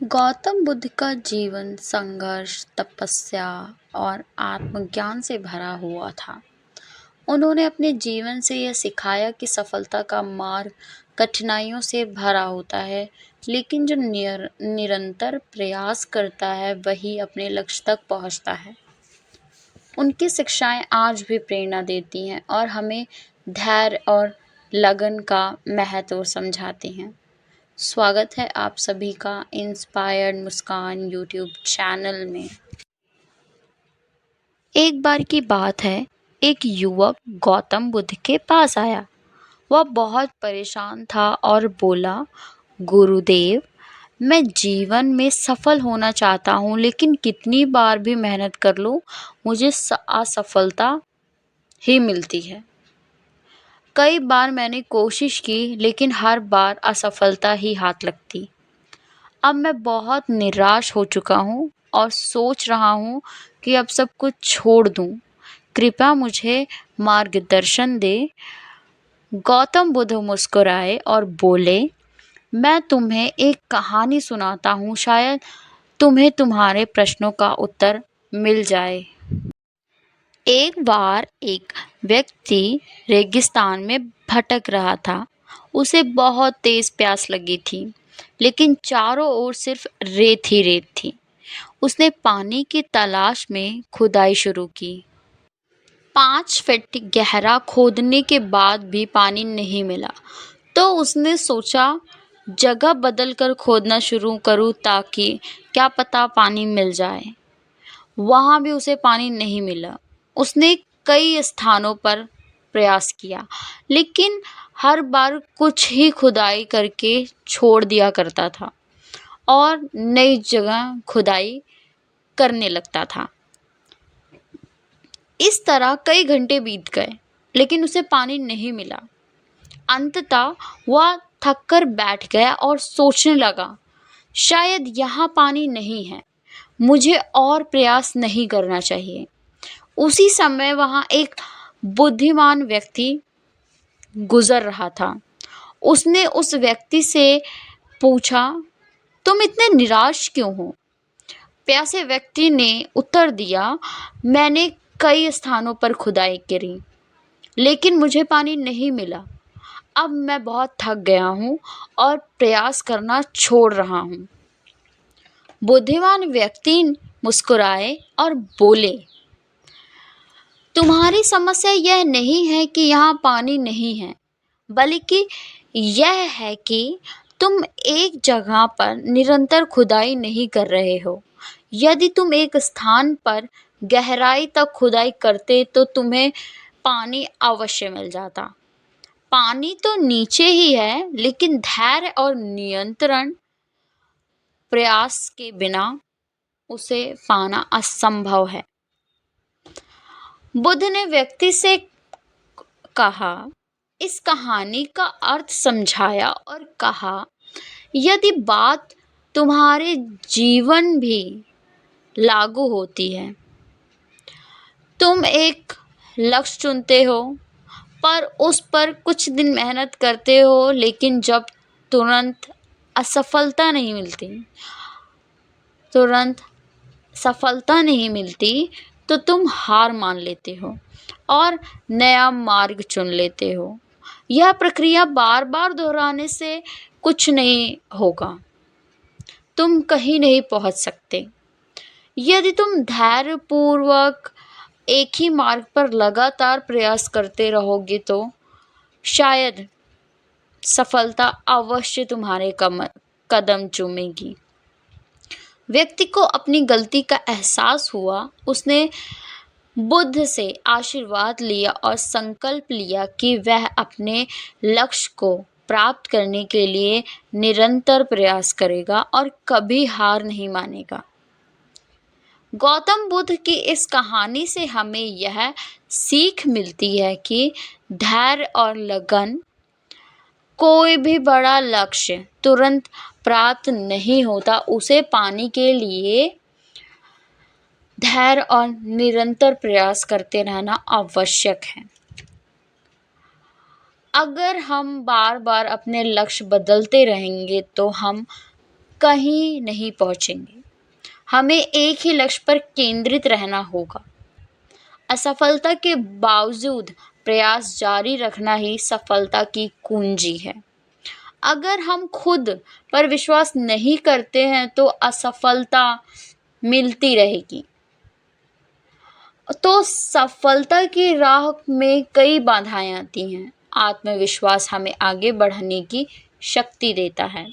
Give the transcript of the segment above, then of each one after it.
गौतम बुद्ध का जीवन संघर्ष, तपस्या और आत्मज्ञान से भरा हुआ था। उन्होंने अपने जीवन से यह सिखाया कि सफलता का मार्ग कठिनाइयों से भरा होता है, लेकिन जो निरंतर प्रयास करता है वही अपने लक्ष्य तक पहुंचता है। उनकी शिक्षाएं आज भी प्रेरणा देती हैं और हमें धैर्य और लगन का महत्व समझाती हैं। स्वागत है आप सभी का इंस्पायर्ड मुस्कान यूट्यूब चैनल में। एक बार की बात है, एक युवक गौतम बुद्ध के पास आया। वह बहुत परेशान था और बोला, गुरुदेव, मैं जीवन में सफल होना चाहता हूँ, लेकिन कितनी बार भी मेहनत कर लूँ, मुझे असफलता ही मिलती है। कई बार मैंने कोशिश की, लेकिन हर बार असफलता ही हाथ लगती। अब मैं बहुत निराश हो चुका हूँ और सोच रहा हूँ कि अब सब कुछ छोड़ दूँ। कृपया मुझे मार्गदर्शन दे। गौतम बुद्ध मुस्कुराए और बोले, मैं तुम्हें एक कहानी सुनाता हूँ, शायद तुम्हें तुम्हारे प्रश्नों का उत्तर मिल जाए। एक बार एक व्यक्ति रेगिस्तान में भटक रहा था। उसे बहुत तेज प्यास लगी थी, लेकिन चारों ओर सिर्फ रेत ही रेत थी। उसने पानी की तलाश में खुदाई शुरू की। 5 फीट गहरा खोदने के बाद भी पानी नहीं मिला, तो उसने सोचा जगह बदल कर खोदना शुरू करूं, ताकि क्या पता पानी मिल जाए। वहां भी उसे पानी नहीं मिला। उसने कई स्थानों पर प्रयास किया, लेकिन हर बार कुछ ही खुदाई करके छोड़ दिया करता था और नई जगह खुदाई करने लगता था। इस तरह कई घंटे बीत गए, लेकिन उसे पानी नहीं मिला। अंततः वह थककर बैठ गया और सोचने लगा, शायद यहाँ पानी नहीं है, मुझे और प्रयास नहीं करना चाहिए। उसी समय वहां एक बुद्धिमान व्यक्ति गुजर रहा था। उसने उस व्यक्ति से पूछा, तुम इतने निराश क्यों हो? प्यासे व्यक्ति ने उत्तर दिया, मैंने कई स्थानों पर खुदाई करी, लेकिन मुझे पानी नहीं मिला। अब मैं बहुत थक गया हूँ और प्रयास करना छोड़ रहा हूँ। बुद्धिमान व्यक्ति मुस्कुराए और बोले, तुम्हारी समस्या यह नहीं है कि यहाँ पानी नहीं है, बल्कि यह है कि तुम एक जगह पर निरंतर खुदाई नहीं कर रहे हो। यदि तुम एक स्थान पर गहराई तक खुदाई करते तो तुम्हें पानी अवश्य मिल जाता। पानी तो नीचे ही है, लेकिन धैर्य और नियंत्रण प्रयास के बिना उसे पाना असंभव है। बुद्ध ने व्यक्ति से कहा, इस कहानी का अर्थ समझाया और कहा, यदि बात तुम्हारे जीवन भी लागू होती है। तुम एक लक्ष्य चुनते हो, पर उस पर कुछ दिन मेहनत करते हो, लेकिन जब तुरंत असफलता नहीं मिलती तुरंत सफलता नहीं मिलती तो तुम हार मान लेते हो और नया मार्ग चुन लेते हो। यह प्रक्रिया बार बार दोहराने से कुछ नहीं होगा, तुम कहीं नहीं पहुंच सकते। यदि तुम धैर्यपूर्वक एक ही मार्ग पर लगातार प्रयास करते रहोगे तो शायद सफलता अवश्य तुम्हारे कदम चूमेगी। व्यक्ति को अपनी गलती का एहसास हुआ। उसने बुद्ध से आशीर्वाद लिया और संकल्प लिया कि वह अपने लक्ष्य को प्राप्त करने के लिए निरंतर प्रयास करेगा और कभी हार नहीं मानेगा। गौतम बुद्ध की इस कहानी से हमें यह सीख मिलती है कि धैर्य और लगन, कोई भी बड़ा लक्ष्य तुरंत प्राप्त नहीं होता, उसे पाने के लिए धैर्य और निरंतर प्रयास करते रहना आवश्यक है। अगर हम बार बार अपने लक्ष्य बदलते रहेंगे तो हम कहीं नहीं पहुंचेंगे। हमें एक ही लक्ष्य पर केंद्रित रहना होगा। असफलता के बावजूद प्रयास जारी रखना ही सफलता की कुंजी है। अगर हम खुद पर विश्वास नहीं करते हैं तो असफलता मिलती रहेगी। तो सफलता की राह में कई बाधाएं आती हैं। आत्मविश्वास हमें आगे बढ़ने की शक्ति देता है।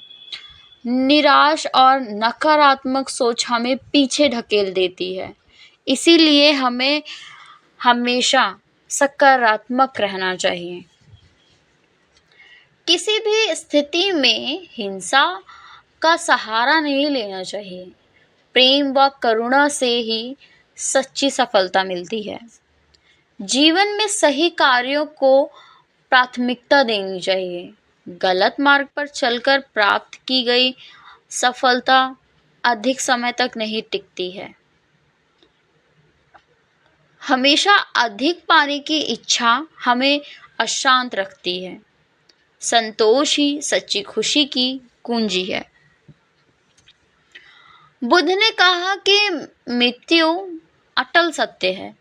निराश और नकारात्मक सोच हमें पीछे ढकेल देती है। इसीलिए हमें हमेशा सकारात्मक रहना चाहिए। किसी भी स्थिति में हिंसा का सहारा नहीं लेना चाहिए। प्रेम व करुणा से ही सच्ची सफलता मिलती है। जीवन में सही कार्यों को प्राथमिकता देनी चाहिए। गलत मार्ग पर चलकर प्राप्त की गई सफलता अधिक समय तक नहीं टिकती है। हमेशा अधिक पाने की इच्छा हमें अशांत रखती है। संतोष ही सच्ची खुशी की कुंजी है। बुद्ध ने कहा कि मृत्यु अटल सत्य है।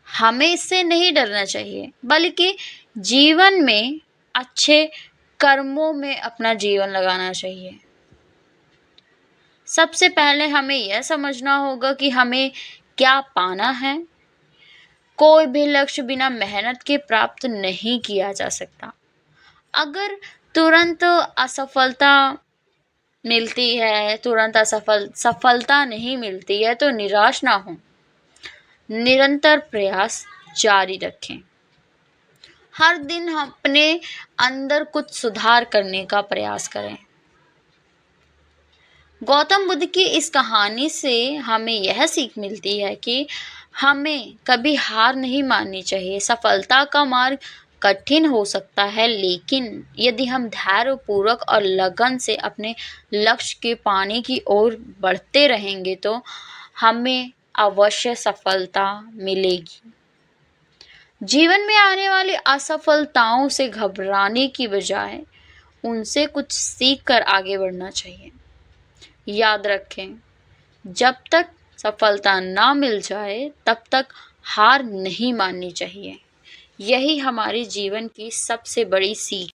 हमें इससे नहीं डरना चाहिए, बल्कि जीवन में अच्छे कर्मों में अपना जीवन लगाना चाहिए। सबसे पहले हमें यह समझना होगा कि हमें क्या पाना है। कोई भी लक्ष्य बिना मेहनत के प्राप्त नहीं किया जा सकता। अगर तुरंत असफलता मिलती है, तुरंत सफलता नहीं मिलती है तो निराश ना हो। निरंतर प्रयास जारी रखें। हर दिन हम अपने अंदर कुछ सुधार करने का प्रयास करें। गौतम बुद्ध की इस कहानी से हमें यह सीख मिलती है कि हमें कभी हार नहीं माननी चाहिए। सफलता का मार्ग कठिन हो सकता है, लेकिन यदि हम धैर्यपूर्वक और लगन से अपने लक्ष्य के पाने की ओर बढ़ते रहेंगे तो हमें अवश्य सफलता मिलेगी। जीवन में आने वाली असफलताओं से घबराने की बजाय उनसे कुछ सीख कर आगे बढ़ना चाहिए। याद रखें, जब तक सफलता ना मिल जाए तब तक हार नहीं माननी चाहिए। यही हमारे जीवन की सबसे बड़ी सीख